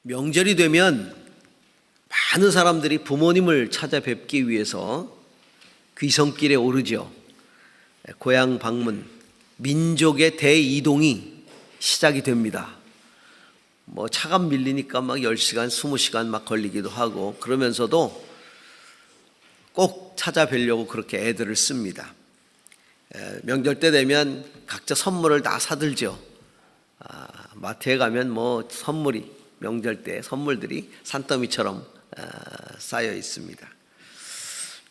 명절이 되면 많은 사람들이 부모님을 찾아뵙기 위해서 귀성길에 오르죠. 고향 방문, 민족의 대이동이 시작이 됩니다. 차가 밀리니까 막 10시간, 20시간 막 걸리기도 하고, 그러면서도 꼭 찾아뵈려고 그렇게 애들을 씁니다. 명절 때 되면 각자 선물을 다 사들죠. 마트에 가면 선물이, 명절 때 선물들이 산더미처럼 쌓여 있습니다.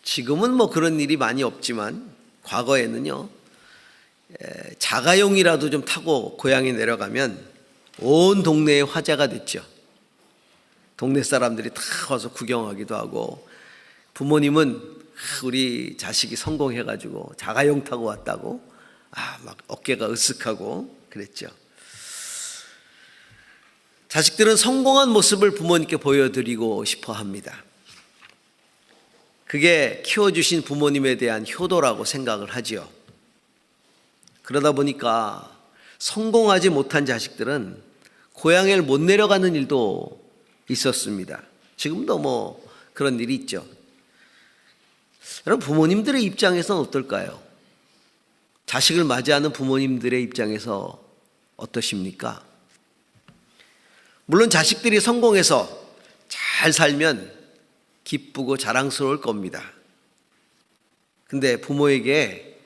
지금은 그런 일이 많이 없지만 과거에는요, 자가용이라도 좀 타고 고향에 내려가면 온 동네에 화제가 됐죠. 동네 사람들이 다 와서 구경하기도 하고, 부모님은 우리 자식이 성공해가지고 자가용 타고 왔다고 막 어깨가 으쓱하고 그랬죠. 자식들은 성공한 모습을 부모님께 보여드리고 싶어 합니다. 그게 키워주신 부모님에 대한 효도라고 생각을 하지요. 그러다 보니까 성공하지 못한 자식들은 고향에 못 내려가는 일도 있었습니다. 지금도 그런 일이 있죠. 여러분, 부모님들의 입장에서는 어떨까요? 자식을 맞이하는 부모님들의 입장에서 어떠십니까? 물론 자식들이 성공해서 잘 살면 기쁘고 자랑스러울 겁니다. 근데 부모에게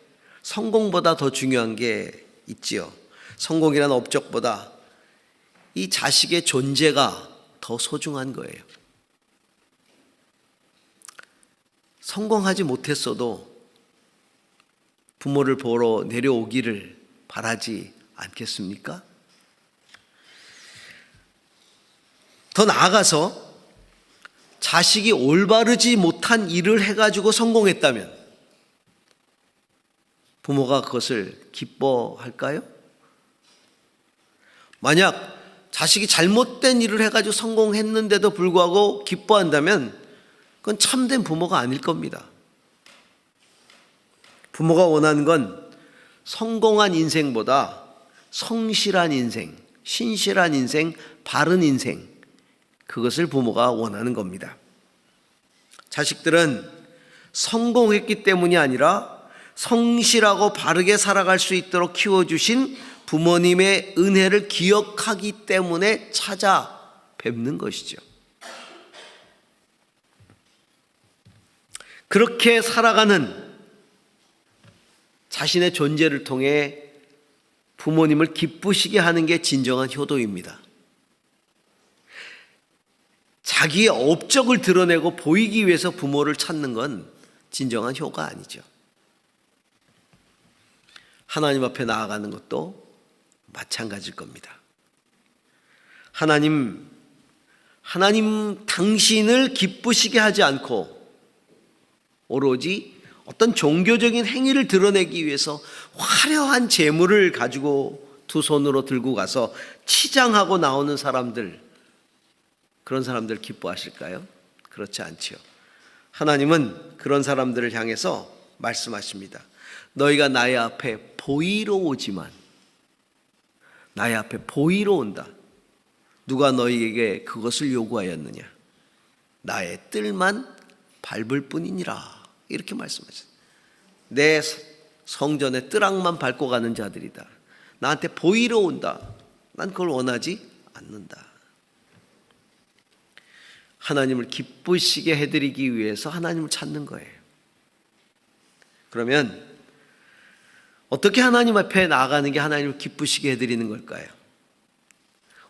성공보다 더 중요한 게 있지요. 성공이라는 업적보다 이 자식의 존재가 더 소중한 거예요. 성공하지 못했어도 부모를 보러 내려오기를 바라지 않겠습니까? 더 나아가서 자식이 올바르지 못한 일을 해가지고 성공했다면 부모가 그것을 기뻐할까요? 만약 자식이 잘못된 일을 해가지고 성공했는데도 불구하고 기뻐한다면 그건 참된 부모가 아닐 겁니다. 부모가 원하는 건 성공한 인생보다 성실한 인생, 신실한 인생, 바른 인생, 그것을 부모가 원하는 겁니다. 자식들은 성공했기 때문이 아니라 성실하고 바르게 살아갈 수 있도록 키워주신 부모님의 은혜를 기억하기 때문에 찾아뵙는 것이죠. 그렇게 살아가는 자신의 존재를 통해 부모님을 기쁘시게 하는 게 진정한 효도입니다. 자기의 업적을 드러내고 보이기 위해서 부모를 찾는 건 진정한 효가 아니죠. 하나님 앞에 나아가는 것도 마찬가지일 겁니다. 하나님 당신을 기쁘시게 하지 않고 오로지 어떤 종교적인 행위를 드러내기 위해서 화려한 재물을 가지고 두 손으로 들고 가서 치장하고 나오는 사람들, 그런 사람들 기뻐하실까요? 그렇지 않지요. 하나님은 그런 사람들을 향해서 말씀하십니다. 너희가 나의 앞에 보이러 오지만, 나의 앞에 보이러 온다. 누가 너희에게 그것을 요구하였느냐? 나의 뜰만 밟을 뿐이니라. 이렇게 말씀하셨어요. 내 성전의 뜰락만 밟고 가는 자들이다. 나한테 보이러 온다. 난 그걸 원하지 않는다. 하나님을 기쁘시게 해드리기 위해서 하나님을 찾는 거예요. 그러면 어떻게 하나님 앞에 나아가는 게 하나님을 기쁘시게 해드리는 걸까요?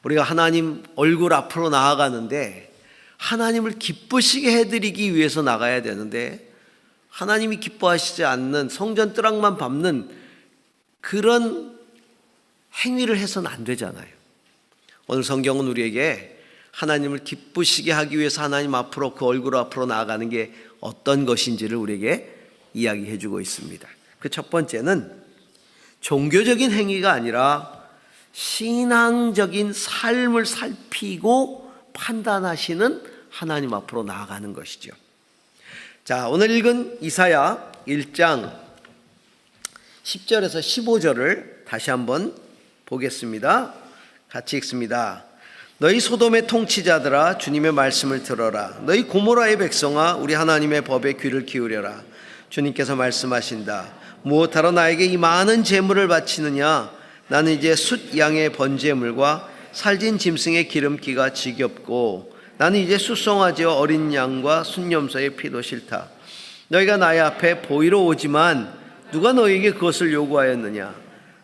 우리가 하나님 얼굴 앞으로 나아가는데 하나님을 기쁘시게 해드리기 위해서 나가야 되는데 하나님이 기뻐하시지 않는 성전 뜰락만 밟는 그런 행위를 해서는 안 되잖아요. 오늘 성경은 우리에게 하나님을 기쁘시게 하기 위해서 하나님 앞으로 그 얼굴 앞으로 나아가는 게 어떤 것인지를 우리에게 이야기해 주고 있습니다. 그 첫 번째는 종교적인 행위가 아니라 신앙적인 삶을 살피고 판단하시는 하나님 앞으로 나아가는 것이죠. 자, 오늘 읽은 이사야 1장 10절에서 15절을 다시 한번 보겠습니다. 같이 읽습니다. 너희 소돔의 통치자들아, 주님의 말씀을 들어라. 너희 고모라의 백성아, 우리 하나님의 법에 귀를 기울여라. 주님께서 말씀하신다. 무엇하러 나에게 이 많은 제물을 바치느냐? 나는 이제 숫 양의 번제물과 살진 짐승의 기름기가 지겹고, 나는 이제 수송아지와 어린 양과 순염소의 피도 싫다. 너희가 나의 앞에 보이러 오지만 누가 너희에게 그것을 요구하였느냐?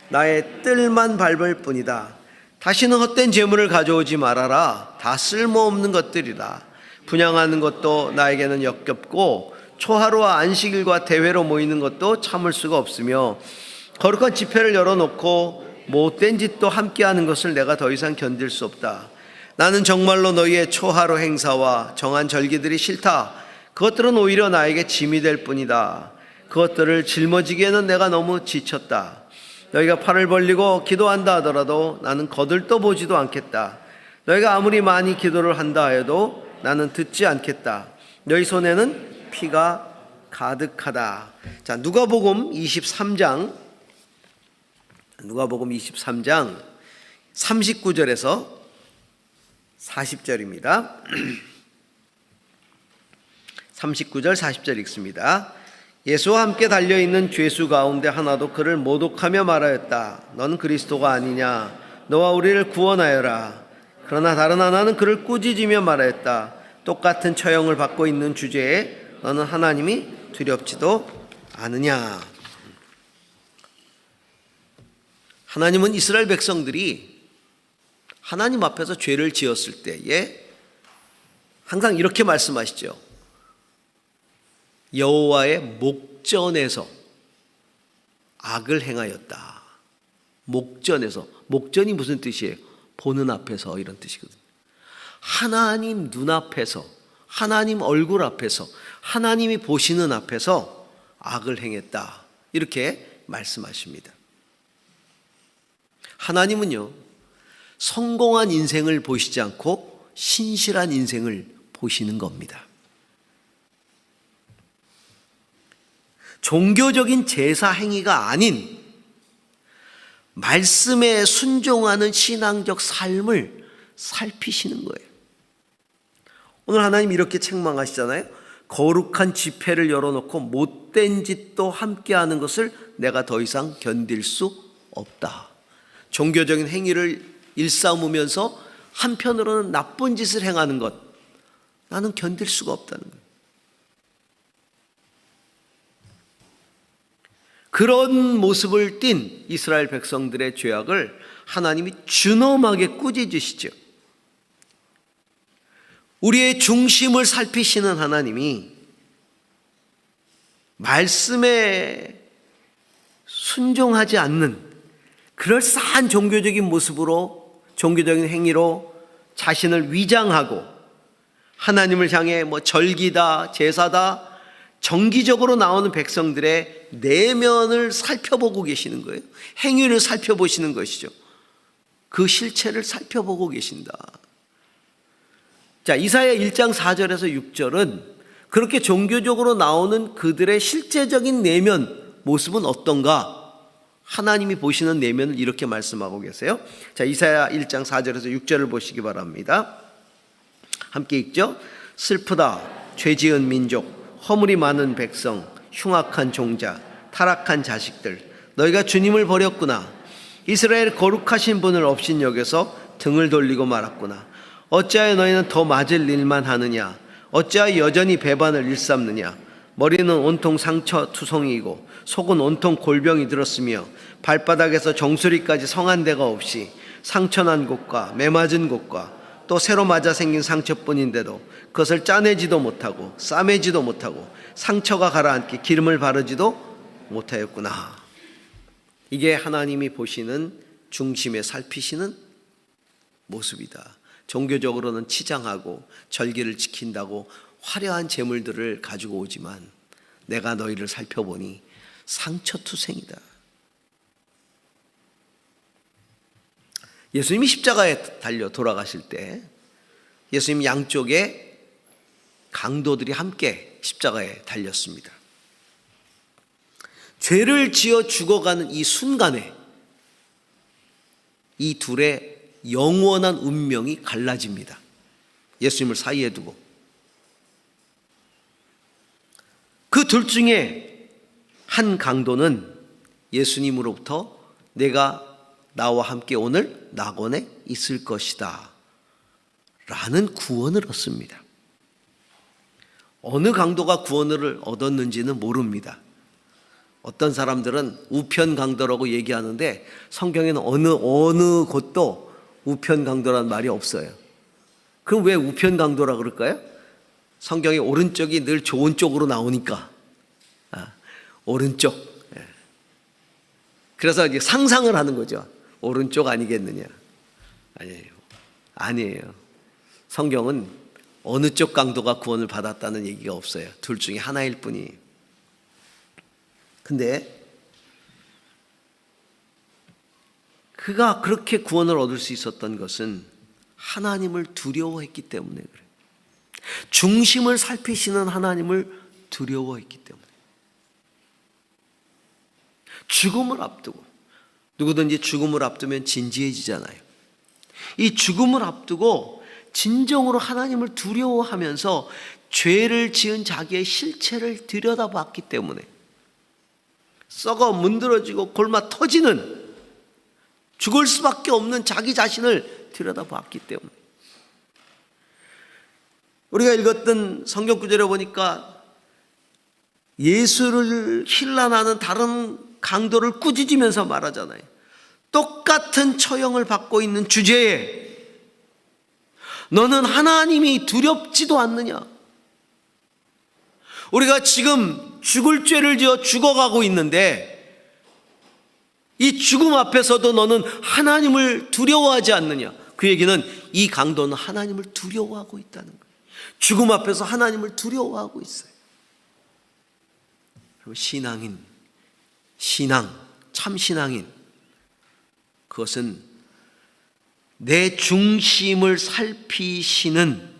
나의 뜰만 밟을 뿐이다. 다시는 헛된 재물을 가져오지 말아라. 다 쓸모없는 것들이라. 분향하는 것도 나에게는 역겹고, 초하루와 안식일과 대회로 모이는 것도 참을 수가 없으며, 거룩한 집회를 열어놓고 못된 짓도 함께하는 것을 내가 더 이상 견딜 수 없다. 나는 정말로 너희의 초하루 행사와 정한 절기들이 싫다. 그것들은 오히려 나에게 짐이 될 뿐이다. 그것들을 짊어지기에는 내가 너무 지쳤다. 너희가 팔을 벌리고 기도한다 하더라도 나는 거들떠 보지도 않겠다. 너희가 아무리 많이 기도를 한다 해도 나는 듣지 않겠다. 너희 손에는 피가 가득하다. 자, 누가복음 23장 39절에서 40절입니다. 39절 40절 읽습니다. 예수와 함께 달려있는 죄수 가운데 하나도 그를 모독하며 말하였다. 너는 그리스도가 아니냐? 너와 우리를 구원하여라. 그러나 다른 하나는 그를 꾸짖으며 말하였다. 똑같은 처형을 받고 있는 주제에 너는 하나님이 두렵지도 않으냐? 하나님은 이스라엘 백성들이 하나님 앞에서 죄를 지었을 때에 항상 이렇게 말씀하시죠. 여호와의 목전에서 악을 행하였다. 목전에서. 목전이 무슨 뜻이에요? 보는 앞에서, 이런 뜻이거든요. 하나님 눈앞에서, 하나님 얼굴 앞에서, 하나님이 보시는 앞에서 악을 행했다. 이렇게 말씀하십니다. 하나님은요, 성공한 인생을 보시지 않고 신실한 인생을 보시는 겁니다. 종교적인 제사 행위가 아닌 말씀에 순종하는 신앙적 삶을 살피시는 거예요. 오늘 하나님 이렇게 책망하시잖아요. 거룩한 집회를 열어놓고 못된 짓도 함께하는 것을 내가 더 이상 견딜 수 없다. 종교적인 행위를 일삼으면서 한편으로는 나쁜 짓을 행하는 것, 나는 견딜 수가 없다는 거예요. 그런 모습을 띤 이스라엘 백성들의 죄악을 하나님이 준엄하게 꾸짖으시죠. 우리의 중심을 살피시는 하나님이 말씀에 순종하지 않는 그럴싸한 종교적인 모습으로, 종교적인 행위로 자신을 위장하고 하나님을 향해 절기다, 제사다, 정기적으로 나오는 백성들의 내면을 살펴보고 계시는 거예요. 행위를 살펴보시는 것이죠. 그 실체를 살펴보고 계신다. 자, 이사야 1장 4절에서 6절은 그렇게 종교적으로 나오는 그들의 실제적인 내면 모습은 어떤가? 하나님이 보시는 내면을 이렇게 말씀하고 계세요. 자, 이사야 1장 4절에서 6절을 보시기 바랍니다. 함께 읽죠. 슬프다, 죄지은 민족, 허물이 많은 백성, 흉악한 종자, 타락한 자식들, 너희가 주님을 버렸구나. 이스라엘 거룩하신 분을 업신여겨서 등을 돌리고 말았구나. 어찌하여 너희는 더 맞을 일만 하느냐? 어찌하여 여전히 배반을 일삼느냐? 머리는 온통 상처 투성이고 속은 온통 골병이 들었으며 발바닥에서 정수리까지 성한 데가 없이 상처난 곳과 매맞은 곳과 또 새로 맞아 생긴 상처뿐인데도 그것을 짜내지도 못하고 싸매지도 못하고 상처가 가라앉게 기름을 바르지도 못하였구나. 이게 하나님이 보시는 중심에 살피시는 모습이다. 종교적으로는 치장하고 절기를 지킨다고 화려한 제물들을 가지고 오지만 내가 너희를 살펴보니 상처투성이다. 예수님이 십자가에 달려 돌아가실 때 예수님 양쪽에 강도들이 함께 십자가에 달렸습니다. 죄를 지어 죽어가는 이 순간에 이 둘의 영원한 운명이 갈라집니다. 예수님을 사이에 두고. 그 둘 중에 한 강도는 예수님으로부터 내가 나와 함께 오늘 낙원에 있을 것이다 라는 구원을 얻습니다. 어느 강도가 구원을 얻었는지는 모릅니다. 어떤 사람들은 우편 강도라고 얘기하는데 성경에는 어느 곳도 우편 강도라는 말이 없어요. 그럼 왜 우편 강도라 그럴까요? 성경의 오른쪽이 늘 좋은 쪽으로 나오니까. 오른쪽. 그래서 이제 상상을 하는 거죠. 오른쪽 아니겠느냐. 아니에요. 성경은 어느 쪽 강도가 구원을 받았다는 얘기가 없어요. 둘 중에 하나일 뿐이에요. 근데 그가 그렇게 구원을 얻을 수 있었던 것은 하나님을 두려워했기 때문에 그래요. 중심을 살피시는 하나님을 두려워했기 때문에. 죽음을 앞두고, 누구든지 죽음을 앞두면 진지해지잖아요. 이 죽음을 앞두고 진정으로 하나님을 두려워하면서 죄를 지은 자기의 실체를 들여다봤기 때문에 썩어 문드러지고 골마 터지는 죽을 수밖에 없는 자기 자신을 들여다봤기 때문에. 우리가 읽었던 성경 구절에 보니까 예수를 힐난하는 다른 강도를 꾸짖으면서 말하잖아요. 똑같은 처형을 받고 있는 주제에 너는 하나님이 두렵지도 않느냐? 우리가 지금 죽을 죄를 지어 죽어가고 있는데 이 죽음 앞에서도 너는 하나님을 두려워하지 않느냐? 그 얘기는 이 강도는 하나님을 두려워하고 있다는 거예요. 죽음 앞에서 하나님을 두려워하고 있어요. 그리고 참 신앙인, 그것은 내 중심을 살피시는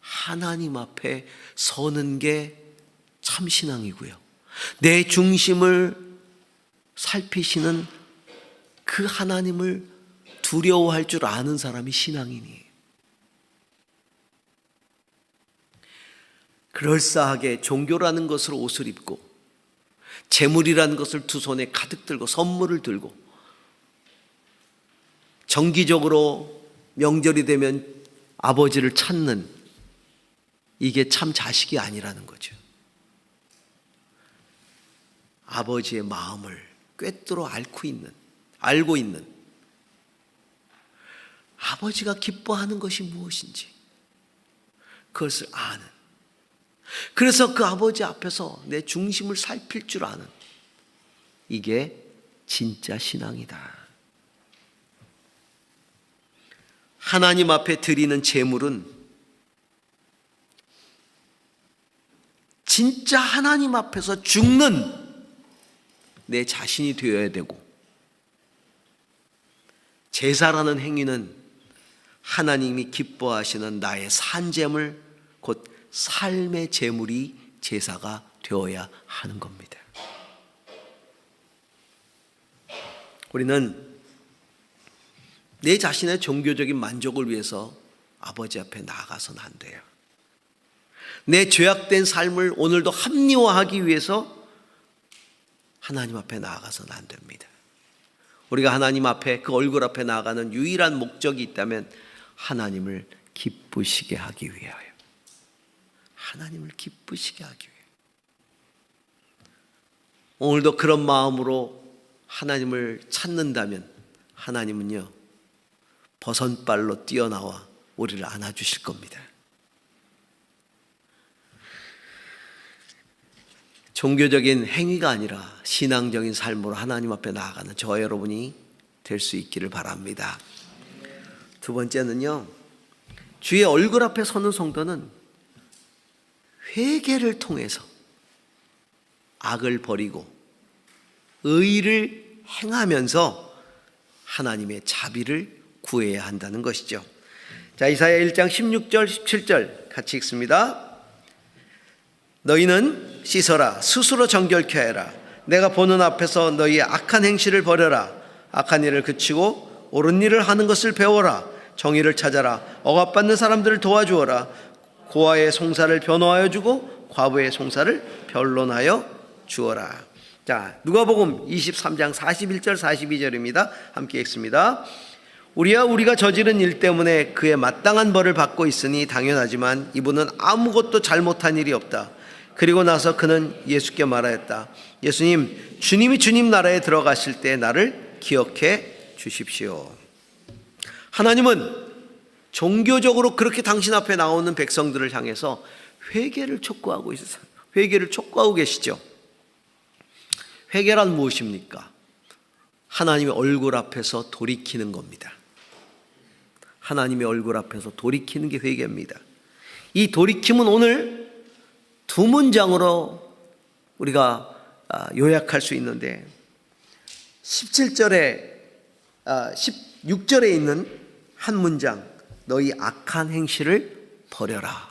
하나님 앞에 서는 게 참 신앙이고요. 내 중심을 살피시는 그 하나님을 두려워할 줄 아는 사람이 신앙인이에요. 그럴싸하게 종교라는 것으로 옷을 입고 재물이라는 것을 두 손에 가득 들고 선물을 들고 정기적으로 명절이 되면 아버지를 찾는, 이게 참 자식이 아니라는 거죠. 아버지의 마음을 꿰뚫어 알고 있는 아버지가 기뻐하는 것이 무엇인지 그것을 아는, 그래서 그 아버지 앞에서 내 중심을 살필 줄 아는, 이게 진짜 신앙이다. 하나님 앞에 드리는 제물은 진짜 하나님 앞에서 죽는 내 자신이 되어야 되고, 제사라는 행위는 하나님이 기뻐하시는 나의 산제물, 곧 삶의 제물이 제사가 되어야 하는 겁니다. 우리는 내 자신의 종교적인 만족을 위해서 아버지 앞에 나아가서는 안 돼요. 내 죄악된 삶을 오늘도 합리화하기 위해서 하나님 앞에 나아가서는 안 됩니다. 우리가 하나님 앞에, 그 얼굴 앞에 나아가는 유일한 목적이 있다면 하나님을 기쁘시게 하기 위하여. 하나님을 기쁘시게 하기 위해. 오늘도 그런 마음으로 하나님을 찾는다면 하나님은요, 버선발로 뛰어나와 우리를 안아주실 겁니다. 종교적인 행위가 아니라 신앙적인 삶으로 하나님 앞에 나아가는 저와 여러분이 될 수 있기를 바랍니다. 두 번째는요, 주의 얼굴 앞에 서는 성도는 회개를 통해서 악을 버리고 의를 행하면서 하나님의 자비를 구해야 한다는 것이죠. 자, 이사야 1장 16절 17절 같이 읽습니다. 너희는 씻어라, 스스로 정결케 하라. 내가 보는 앞에서 너희의 악한 행실을 버려라. 악한 일을 그치고 옳은 일을 하는 것을 배워라. 정의를 찾아라. 억압받는 사람들을 도와주어라. 고아의 송사를 변호하여 주고 과부의 송사를 변론하여 주어라. 자, 누가복음 23장 41절 42절입니다. 함께 읽습니다. 우리가 저지른 일 때문에 그의 마땅한 벌을 받고 있으니 당연하지만 이분은 아무것도 잘못한 일이 없다. 그리고 나서 그는 예수께 말하였다. 예수님, 주님이 주님 나라에 들어가실 때 나를 기억해 주십시오. 하나님은 종교적으로 그렇게 당신 앞에 나오는 백성들을 향해서 회개를 촉구하고 있어요. 회개를 촉구하고 계시죠. 회개란 무엇입니까? 하나님의 얼굴 앞에서 돌이키는 겁니다. 하나님의 얼굴 앞에서 돌이키는 게 회개입니다. 이 돌이킴은 오늘 두 문장으로 우리가 요약할 수 있는데 17절에 16절에 있는 한 문장, 너희 악한 행실을 버려라.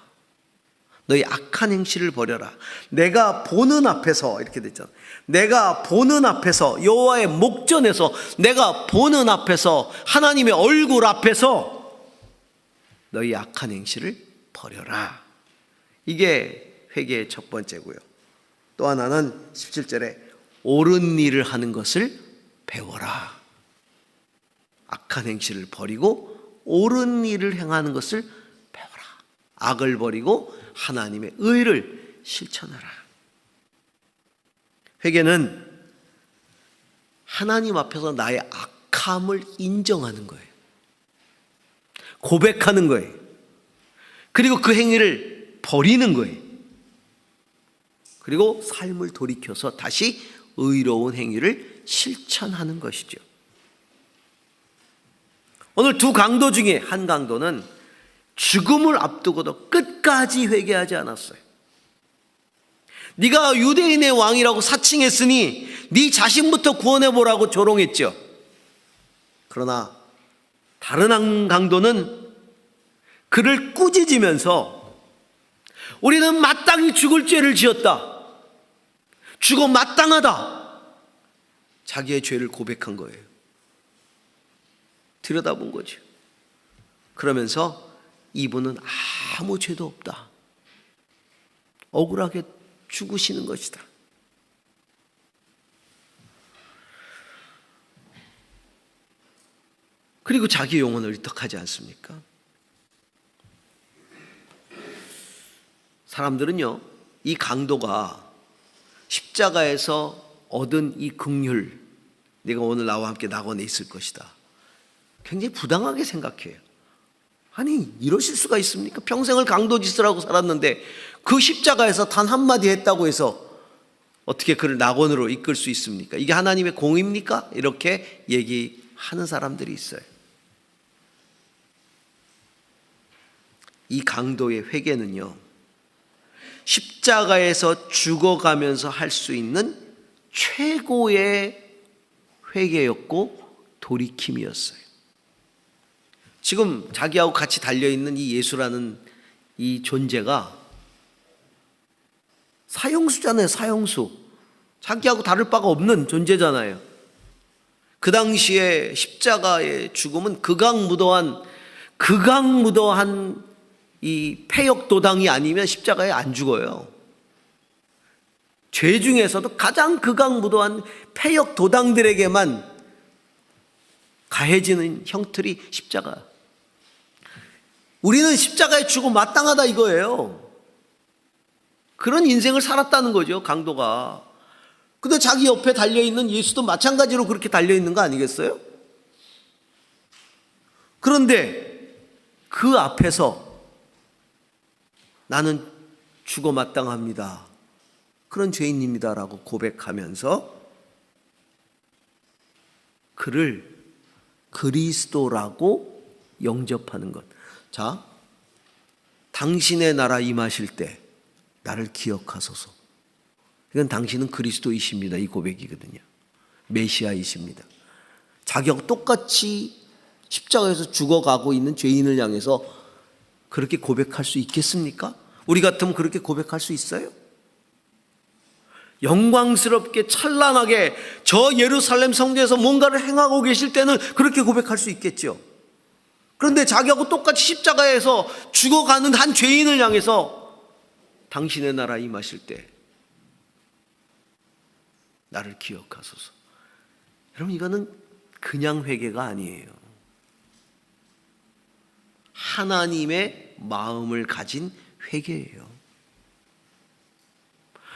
너희 악한 행실을 버려라. 내가 보는 앞에서, 이렇게 됐잖아. 내가 보는 앞에서, 여호와의 목전에서, 내가 보는 앞에서, 하나님의 얼굴 앞에서 너희 악한 행실을 버려라. 이게 회개의 첫 번째고요. 또 하나는 17절에 옳은 일을 하는 것을 배워라. 악한 행실을 버리고 옳은 일을 행하는 것을 배워라. 악을 버리고 하나님의 의를 실천하라. 회개는 하나님 앞에서 나의 악함을 인정하는 거예요. 고백하는 거예요. 그리고 그 행위를 버리는 거예요. 그리고 삶을 돌이켜서 다시 의로운 행위를 실천하는 것이죠. 오늘 두 강도 중에 한 강도는 죽음을 앞두고도 끝까지 회개하지 않았어요. 네가 유대인의 왕이라고 사칭했으니 네 자신부터 구원해보라고 조롱했죠. 그러나 다른 한 강도는 그를 꾸짖으면서 우리는 마땅히 죽을 죄를 지었다. 죽어 마땅하다. 자기의 죄를 고백한 거예요. 들여다본 거죠. 그러면서 이분은 아무 죄도 없다. 억울하게 죽으시는 것이다. 그리고 자기 영혼을 위탁하지 않습니까? 사람들은요, 이 강도가 십자가에서 얻은 이 긍휼, 네가 오늘 나와 함께 낙원에 있을 것이다, 굉장히 부당하게 생각해요. 아니, 이러실 수가 있습니까? 평생을 강도짓을 하고 살았는데 그 십자가에서 단 한마디 했다고 해서 어떻게 그를 낙원으로 이끌 수 있습니까? 이게 하나님의 공입니까? 이렇게 얘기하는 사람들이 있어요. 이 강도의 회개는요, 십자가에서 죽어가면서 할 수 있는 최고의 회개였고 돌이킴이었어요. 지금 자기하고 같이 달려있는 이 예수라는 이 존재가 사형수잖아요. 사형수. 자기하고 다를 바가 없는 존재잖아요. 그 당시에 십자가의 죽음은 극악무도한 이 폐역도당이 아니면 십자가에 안 죽어요. 죄 중에서도 가장 극악무도한 폐역도당들에게만 가해지는 형틀이 십자가. 우리는 십자가에 죽어 마땅하다 이거예요. 그런 인생을 살았다는 거죠, 강도가. 근데 자기 옆에 달려있는 예수도 마찬가지로 그렇게 달려있는 거 아니겠어요? 그런데 그 앞에서 나는 죽어 마땅합니다, 그런 죄인입니다라고 고백하면서 그를 그리스도라고 영접하는 것. 자, 당신의 나라 임하실 때 나를 기억하소서. 이건 당신은 그리스도이십니다, 이 고백이거든요. 메시아이십니다. 자기하고 똑같이 십자가에서 죽어가고 있는 죄인을 향해서 그렇게 고백할 수 있겠습니까? 우리 같으면 그렇게 고백할 수 있어요? 영광스럽게 찬란하게 저 예루살렘 성전에서 뭔가를 행하고 계실 때는 그렇게 고백할 수 있겠죠. 그런데 자기하고 똑같이 십자가에서 죽어가는 한 죄인을 향해서 당신의 나라 임하실 때 나를 기억하소서. 여러분, 이거는 그냥 회개가 아니에요. 하나님의 마음을 가진 회개예요.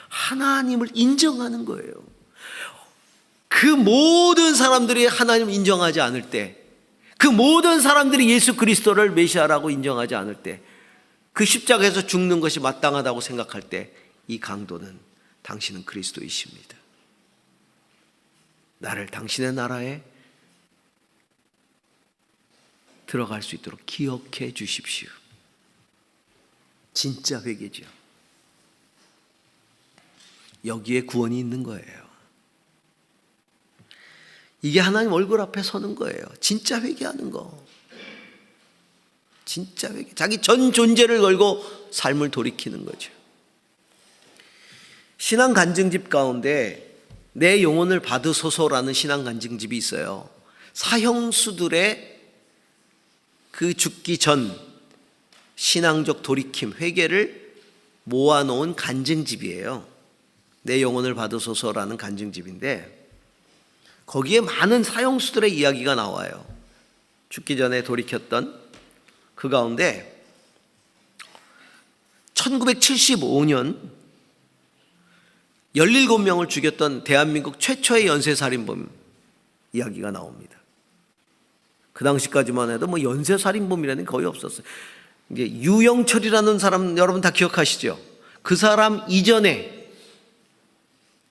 하나님을 인정하는 거예요. 그 모든 사람들이 하나님을 인정하지 않을 때, 그 모든 사람들이 예수 그리스도를 메시아라고 인정하지 않을 때, 그 십자가에서 죽는 것이 마땅하다고 생각할 때, 이 강도는 당신은 그리스도이십니다. 나를 당신의 나라에 들어갈 수 있도록 기억해 주십시오. 진짜 회개죠. 여기에 구원이 있는 거예요. 이게 하나님 얼굴 앞에 서는 거예요. 진짜 회개하는 거. 진짜 회개. 자기 전 존재를 걸고 삶을 돌이키는 거죠. 신앙 간증집 가운데 내 영혼을 받으소서라는 신앙 간증집이 있어요. 사형수들의 그 죽기 전 신앙적 돌이킴, 회개를 모아놓은 간증집이에요. 내 영혼을 받으소서라는 간증집인데 거기에 많은 사형수들의 이야기가 나와요. 죽기 전에 돌이켰던 그 가운데 1975년 17명을 죽였던 대한민국 최초의 연쇄살인범 이야기가 나옵니다. 그 당시까지만 해도 뭐 연쇄살인범이라는 게 거의 없었어요. 이제 유영철이라는 사람 여러분 다 기억하시죠? 그 사람 이전에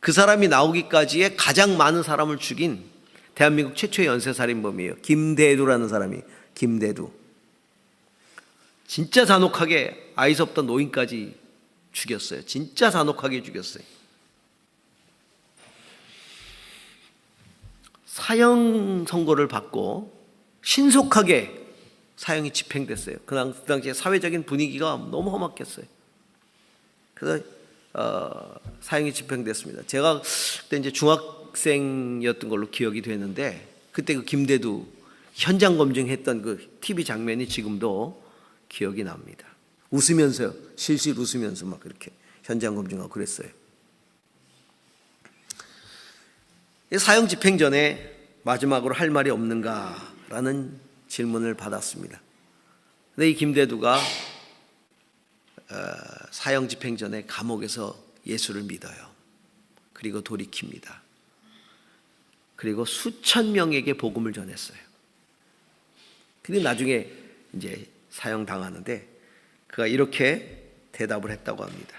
그 사람이 나오기까지의 가장 많은 사람을 죽인 대한민국 최초의 연쇄살인범이에요. 김대두라는 사람이. 김대두. 진짜 잔혹하게 아이서부터 노인까지 죽였어요. 진짜 잔혹하게 죽였어요. 사형 선고를 받고 신속하게 사형이 집행됐어요. 그 당시에 사회적인 분위기가 너무 험악했어요. 그래서 사형이 집행됐습니다. 제가 그때 이제 중학생이었던 걸로 기억이 되는데 그때 그 김대두 현장 검증했던 그 TV 장면이 지금도 기억이 납니다. 웃으면서요. 실실 웃으면서 막 그렇게 현장 검증하고 그랬어요. 사형 집행 전에 마지막으로 할 말이 없는가라는 질문을 받았습니다. 근데 이 김대두가 사형 집행 전에 감옥에서 예수를 믿어요. 그리고 돌이킵니다. 그리고 수천 명에게 복음을 전했어요. 근데 나중에 이제 사형 당하는데 그가 이렇게 대답을 했다고 합니다.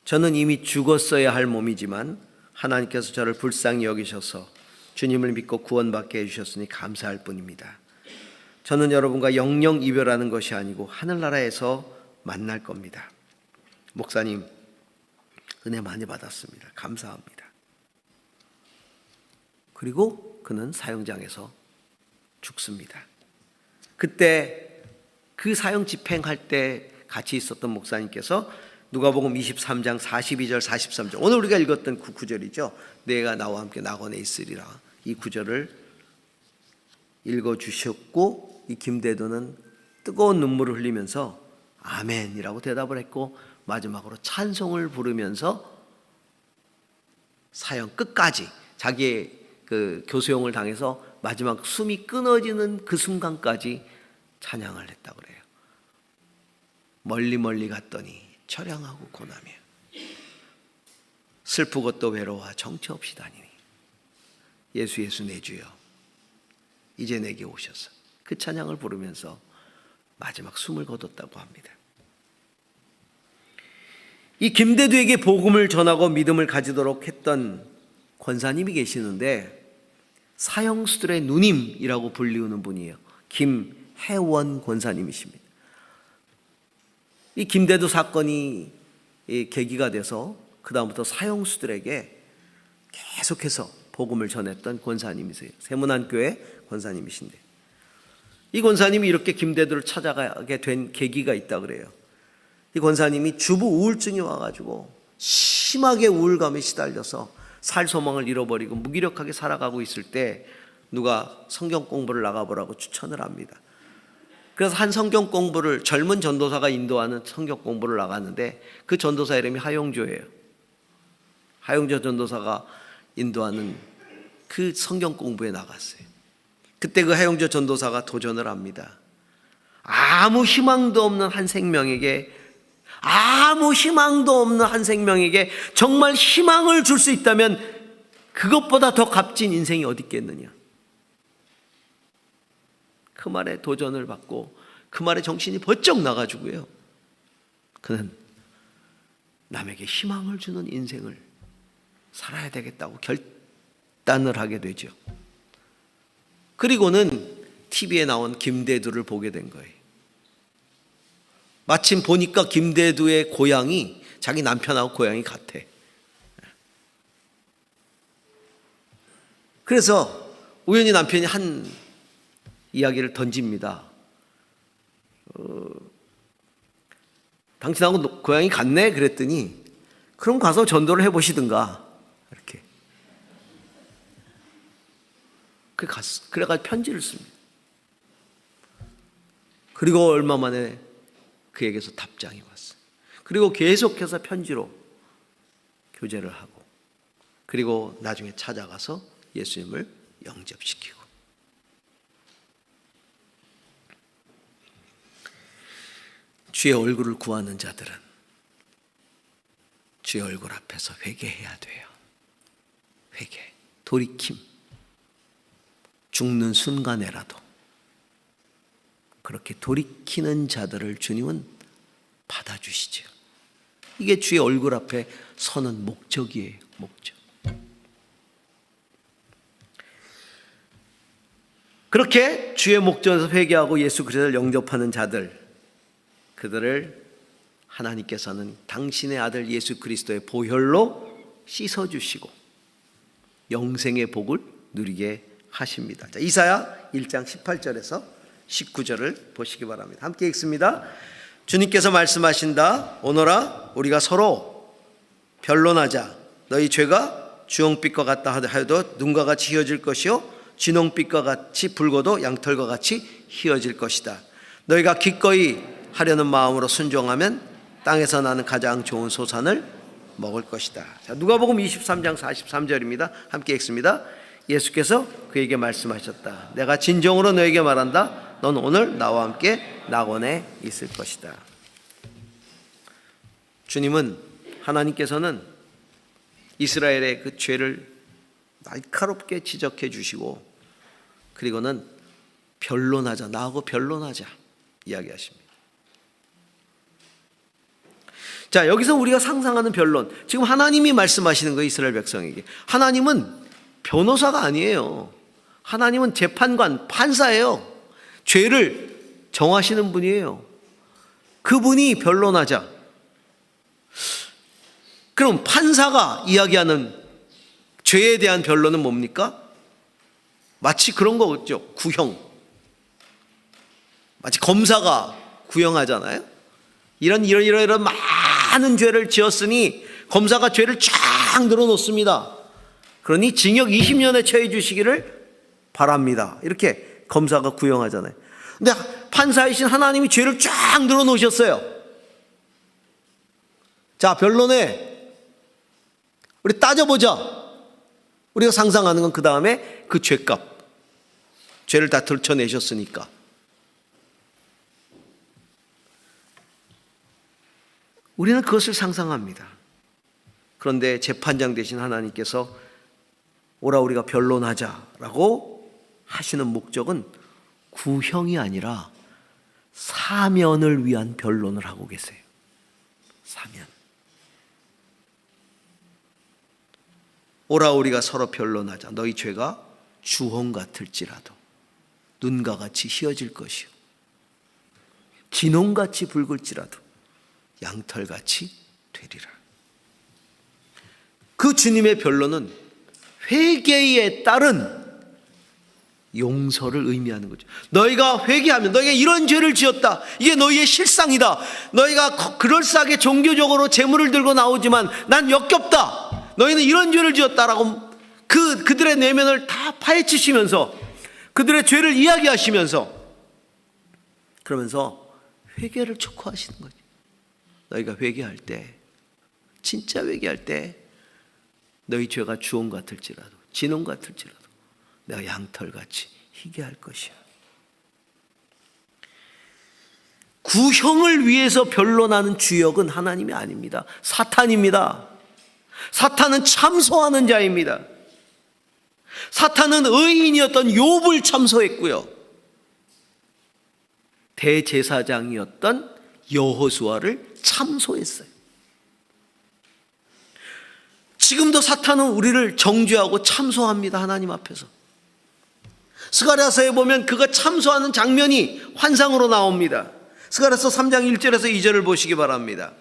저는 이미 죽었어야 할 몸이지만 하나님께서 저를 불쌍히 여기셔서 주님을 믿고 구원받게 해주셨으니 감사할 뿐입니다. 저는 여러분과 영영 이별하는 것이 아니고 하늘나라에서 만날 겁니다. 목사님, 은혜 많이 받았습니다. 감사합니다. 그리고 그는 사형장에서 죽습니다. 그때 그 사형 집행할 때 같이 있었던 목사님께서 누가복음 23장 42절 43절 오늘 우리가 읽었던 그 구절이죠. 내가 나와 함께 낙원에 있으리라. 이 구절을 읽어주셨고 이 김대두는 뜨거운 눈물을 흘리면서 아멘이라고 대답을 했고 마지막으로 찬송을 부르면서 사형 끝까지 자기의 그 교수형을 당해서 마지막 숨이 끊어지는 그 순간까지 찬양을 했다고 그래요. 멀리 멀리 갔더니 처량하고 고나며 슬프고 또 외로워 정처 없이 다니니 예수 예수 내 주여 이제 내게 오셔서 그 찬양을 부르면서 마지막 숨을 거뒀다고 합니다. 이 김대두에게 복음을 전하고 믿음을 가지도록 했던 권사님이 계시는데 사형수들의 누님이라고 불리우는 분이에요. 김혜원 권사님이십니다. 이 김대두 사건이 계기가 돼서 그 다음부터 사형수들에게 계속해서 복음을 전했던 권사님이세요. 세문안교회 권사님이신데 이 권사님이 이렇게 김대두를 찾아가게 된 계기가 있다 그래요. 이 권사님이 주부 우울증이 와가지고 심하게 우울감에 시달려서 살 소망을 잃어버리고 무기력하게 살아가고 있을 때 누가 성경 공부를 나가보라고 추천을 합니다. 그래서 한 성경 공부를 젊은 전도사가 인도하는 성경 공부를 나갔는데 그 전도사 이름이 하용조예요. 하용조 전도사가 인도하는 그 성경 공부에 나갔어요. 그때 그 하용조 전도사가 도전을 합니다. 아무 희망도 없는 한 생명에게 정말 희망을 줄 수 있다면 그것보다 더 값진 인생이 어디 있겠느냐. 그 말에 도전을 받고 그 말에 정신이 번쩍 나가지고요. 그는 남에게 희망을 주는 인생을 살아야 되겠다고 결단을 하게 되죠. 그리고는 TV에 나온 김대두를 보게 된 거예요. 마침 보니까 김대두의 고향이 자기 남편하고 고향이 같아. 그래서 우연히 남편이 한 이야기를 던집니다. 당신하고 고향이 같네? 그랬더니 그럼 가서 전도를 해보시든가 이렇게. 그래가지고 편지를 씁니다. 그리고 얼마 만에 그에게서 답장이 왔어요. 그리고 계속해서 편지로 교제를 하고 그리고 나중에 찾아가서 예수님을 영접시키고. 주의 얼굴을 구하는 자들은 주의 얼굴 앞에서 회개해야 돼요. 회개, 돌이킴. 죽는 순간에라도 그렇게 돌이키는 자들을 주님은 받아주시죠. 이게 주의 얼굴 앞에 서는 목적이에요. 목적. 그렇게 주의 목전에서 회개하고 예수 그리스도를 영접하는 자들, 그들을 하나님께서는 당신의 아들 예수 그리스도의 보혈로 씻어주시고 영생의 복을 누리게 하십니다. 자, 이사야 1장 18절에서 19절을 보시기 바랍니다. 함께 읽습니다. 주님께서 말씀하신다. 오너라 우리가 서로 변론하자. 너희 죄가 주홍빛과 같다 하여도 눈과 같이 희어질 것이요 진홍빛과 같이 붉어도 양털과 같이 희어질 것이다. 너희가 기꺼이 하려는 마음으로 순종하면 땅에서 나는 가장 좋은 소산을 먹을 것이다. 자, 누가복음 23장 43절입니다. 함께 읽습니다. 예수께서 그에게 말씀하셨다. 내가 진정으로 너에게 말한다. 넌 오늘 나와 함께 낙원에 있을 것이다. 주님은, 하나님께서는 이스라엘의 그 죄를 날카롭게 지적해 주시고 그리고는 변론하자, 나하고 변론하자 이야기하십니다. 자, 여기서 우리가 상상하는 변론, 지금 하나님이 말씀하시는 거예요. 이스라엘 백성에게. 하나님은 변호사가 아니에요. 하나님은 재판관, 판사예요. 죄를 정하시는 분이에요. 그분이 변론하자. 그럼 판사가 이야기하는 죄에 대한 변론은 뭡니까? 마치 그런 거겠죠. 구형. 마치 검사가 구형하잖아요. 이런 많은 죄를 지었으니 검사가 죄를 쫙 늘어놓습니다. 그러니 징역 20년에 처해 주시기를 바랍니다. 이렇게 검사가 구형하잖아요. 근데 판사이신 하나님이 죄를 쫙 늘어놓으셨어요. 자, 변론에 우리 따져보자. 우리가 상상하는 건 그 다음에 그 죄값, 죄를 다 들춰내셨으니까. 우리는 그것을 상상합니다. 그런데 재판장 되신 하나님께서 오라 우리가 변론하자라고 하시는 목적은 구형이 아니라 사면을 위한 변론을 하고 계세요. 사면. 오라 우리가 서로 변론하자. 너희 죄가 주홍 같을지라도 눈과 같이 희어질 것이요 진홍같이 붉을지라도 양털같이 되리라. 그 주님의 변론은 회개에 따른 용서를 의미하는 거죠. 너희가 회개하면, 너희가 이런 죄를 지었다, 이게 너희의 실상이다, 너희가 그럴싸하게 종교적으로 재물을 들고 나오지만 난 역겹다, 너희는 이런 죄를 지었다라고 그들의 내면을 다 파헤치시면서 그들의 죄를 이야기하시면서, 그러면서 회개를 촉구하시는 거죠. 너희가 회개할 때, 진짜 회개할 때 너희 죄가 주홍 같을지라도 진홍 같을지라도 내가 양털같이 희게 할 것이야. 구형을 위해서 변론하는 주역은 하나님이 아닙니다. 사탄입니다. 사탄은 참소하는 자입니다. 사탄은 의인이었던 욥을 참소했고요, 대제사장이었던 여호수아를 참소했어요. 지금도 사탄은 우리를 정죄하고 참소합니다. 하나님 앞에서. 스가랴서에 보면 그가 참소하는 장면이 환상으로 나옵니다. 스가랴서 3장 1절에서 2절을 보시기 바랍니다.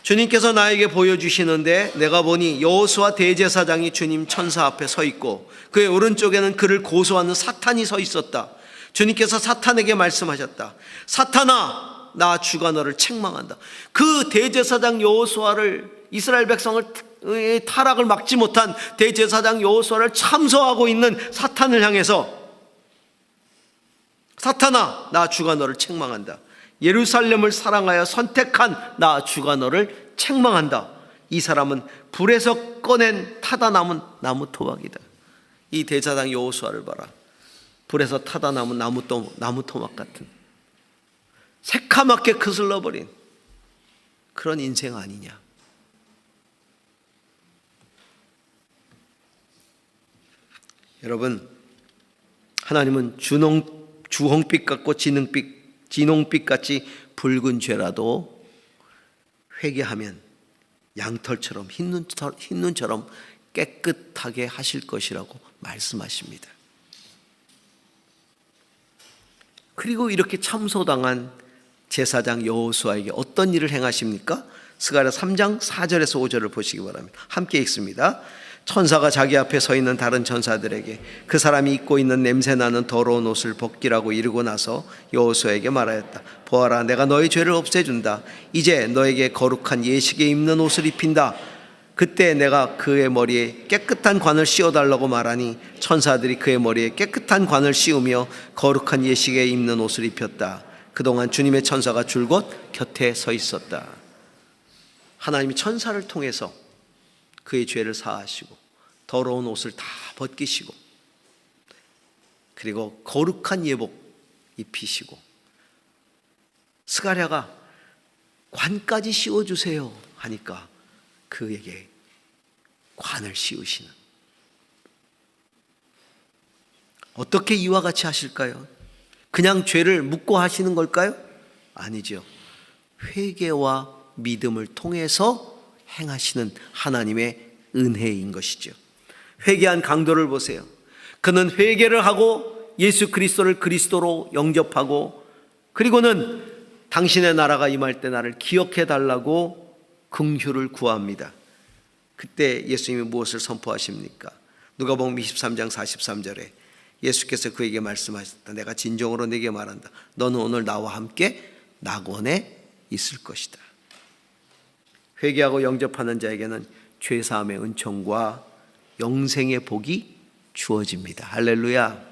주님께서 나에게 보여주시는데 내가 보니 여호수아 대제사장이 주님 천사 앞에 서 있고 그의 오른쪽에는 그를 고소하는 사탄이 서 있었다. 주님께서 사탄에게 말씀하셨다. 사탄아, 나 주가 너를 책망한다. 그 대제사장 여호수아를, 이스라엘 백성을 타락을 막지 못한 대제사장 여호수아를 참소하고 있는 사탄을 향해서, 사탄아, 나 주가 너를 책망한다. 예루살렘을 사랑하여 선택한 나 주가 너를 책망한다. 이 사람은 불에서 꺼낸 타다 남은 나무 토막이다. 이 대제사장 여호수아를 봐라. 불에서 타다 남은 나무 토막 같은, 새카맣게 그슬러버린 그런 인생 아니냐. 여러분, 하나님은 주홍빛 같고 진홍빛 같이 붉은 죄라도 회개하면 양털처럼 흰 눈처럼 깨끗하게 하실 것이라고 말씀하십니다. 그리고 이렇게 참소당한 제사장 여호수아에게 어떤 일을 행하십니까? 스가랴 3장 4절에서 5절을 보시기 바랍니다. 함께 읽습니다. 천사가 자기 앞에 서 있는 다른 천사들에게 그 사람이 입고 있는 냄새나는 더러운 옷을 벗기라고 이르고 나서 여호수아에게 말하였다. 보아라, 내가 너의 죄를 없애준다. 이제 너에게 거룩한 예식에 입는 옷을 입힌다. 그때 내가 그의 머리에 깨끗한 관을 씌워달라고 말하니 천사들이 그의 머리에 깨끗한 관을 씌우며 거룩한 예식에 입는 옷을 입혔다. 그동안 주님의 천사가 줄곧 곁에 서 있었다. 하나님이 천사를 통해서 그의 죄를 사하시고 더러운 옷을 다 벗기시고 그리고 거룩한 예복 입히시고, 스가랴가 관까지 씌워주세요 하니까 그에게 관을 씌우시는, 어떻게 이와 같이 하실까요? 그냥 죄를 묻고 하시는 걸까요? 아니죠. 회개와 믿음을 통해서 행하시는 하나님의 은혜인 것이죠. 회개한 강도를 보세요. 그는 회개를 하고 예수 그리스도를 그리스도로 영접하고, 그리고는 당신의 나라가 임할 때 나를 기억해 달라고 긍휼을 구합니다. 그때 예수님이 무엇을 선포하십니까? 누가복음 23장 43절에 예수께서 그에게 말씀하셨다. 내가 진정으로 네게 말한다. 너는 오늘 나와 함께 낙원에 있을 것이다. 회개하고 영접하는 자에게는 죄사함의 은총과 영생의 복이 주어집니다. 할렐루야.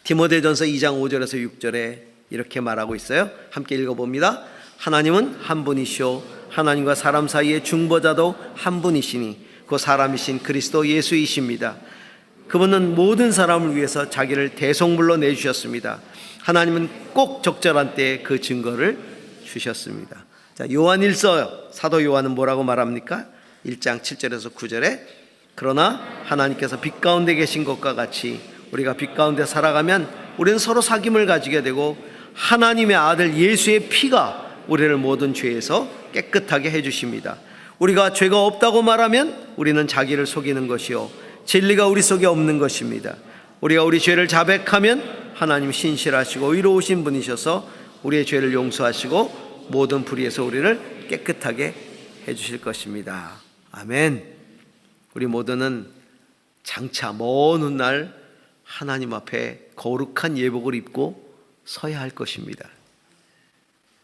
디모데전서 2장 5절에서 6절에 이렇게 말하고 있어요. 함께 읽어봅니다. 하나님은 한 분이시오 하나님과 사람 사이의 중보자도 한 분이시니 그 사람이신 그리스도 예수이십니다. 그분은 모든 사람을 위해서 자기를 대속물로 내주셨습니다. 하나님은 꼭 적절한 때에 그 증거를 주셨습니다. 자, 요한일서 사도 요한은 뭐라고 말합니까? 1장 7절에서 9절에 그러나 하나님께서 빛 가운데 계신 것과 같이 우리가 빛 가운데 살아가면 우리는 서로 사귐을 가지게 되고 하나님의 아들 예수의 피가 우리를 모든 죄에서 깨끗하게 해주십니다. 우리가 죄가 없다고 말하면 우리는 자기를 속이는 것이요 진리가 우리 속에 없는 것입니다. 우리가 우리 죄를 자백하면 하나님 신실하시고 의로우신 분이셔서 우리의 죄를 용서하시고 모든 불의에서 우리를 깨끗하게 해주실 것입니다. 아멘. 우리 모두는 장차 먼 훗날 하나님 앞에 거룩한 예복을 입고 서야 할 것입니다.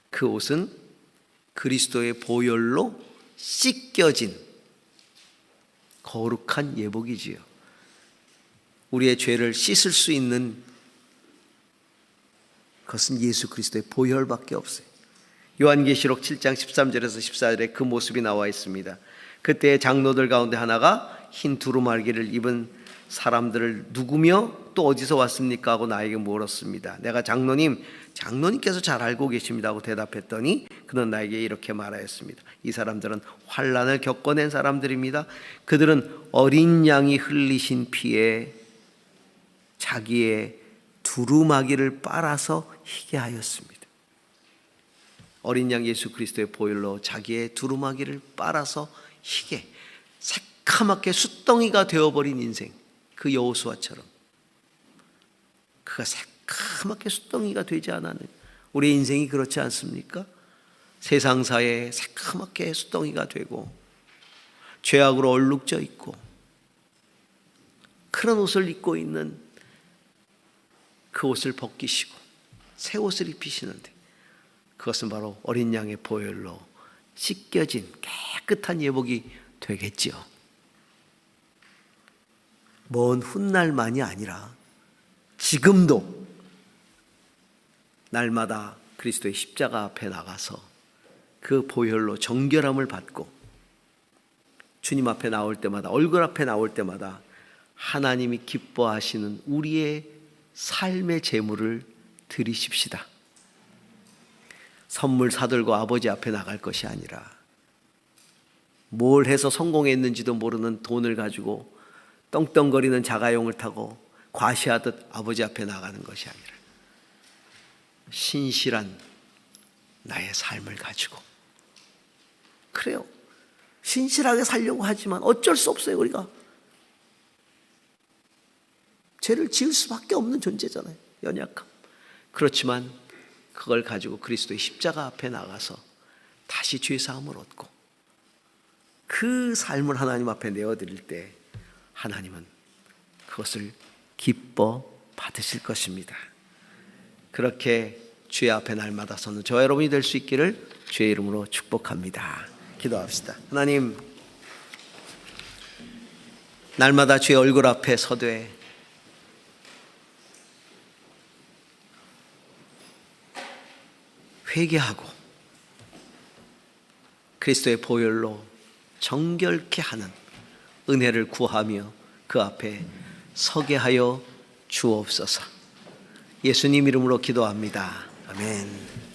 그 옷은 그리스도의 보혈로 씻겨진 거룩한 예복이지요. 우리의 죄를 씻을 수 있는 그것은 예수 그리스도의 보혈밖에 없어요. 요한계시록 7장 13절에서 14절에 그 모습이 나와 있습니다. 그때 장로들 가운데 하나가 흰 두루마기를 입은 사람들을 누구며 또 어디서 왔습니까? 하고 나에게 물었습니다. 내가 장로님께서 잘 알고 계십니다 하고 대답했더니 그는 나에게 이렇게 말하였습니다. 이 사람들은 환난을 겪어낸 사람들입니다. 그들은 어린 양이 흘리신 피에 자기의 두루마기를 빨아서 희게 하였습니다. 어린 양 예수 그리스도의 보혈로 자기의 두루마기를 빨아서 희게 새카맣게 숫덩이가 되어버린 인생, 그 여호수아처럼 그가 새카맣게 숫덩이가 되지 않았느냐. 우리의 인생이 그렇지 않습니까? 세상사에 새카맣게 숫덩이가 되고 죄악으로 얼룩져 있고 그런 옷을 입고 있는 그 옷을 벗기시고 새 옷을 입히시는데 그것은 바로 어린 양의 보혈로 씻겨진 깨끗한 예복이 되겠지요. 먼 훗날만이 아니라 지금도 날마다 그리스도의 십자가 앞에 나가서 그 보혈로 정결함을 받고 주님 앞에 나올 때마다, 얼굴 앞에 나올 때마다 하나님이 기뻐하시는 우리의 삶의 제물을 드리십시다. 선물 사들고 아버지 앞에 나갈 것이 아니라 뭘 해서 성공했는지도 모르는 돈을 가지고 떵떵거리는 자가용을 타고 과시하듯 아버지 앞에 나가는 것이 아니라 신실한 나의 삶을 가지고, 그래요, 신실하게 살려고 하지만 어쩔 수 없어요. 우리가 죄를 지을 수밖에 없는 존재잖아요. 연약함. 그렇지만 그걸 가지고 그리스도의 십자가 앞에 나가서 다시 죄사함을 얻고 그 삶을 하나님 앞에 내어드릴 때 하나님은 그것을 기뻐 받으실 것입니다. 그렇게 주의 앞에 날마다 서는 저와 여러분이 될 수 있기를 주의 이름으로 축복합니다. 기도합시다. 하나님, 날마다 주의 얼굴 앞에 서되 회개하고 그리스도의 보혈로 정결케 하는 은혜를 구하며 그 앞에 서게 하여 주옵소서. 예수님 이름으로 기도합니다. 아멘.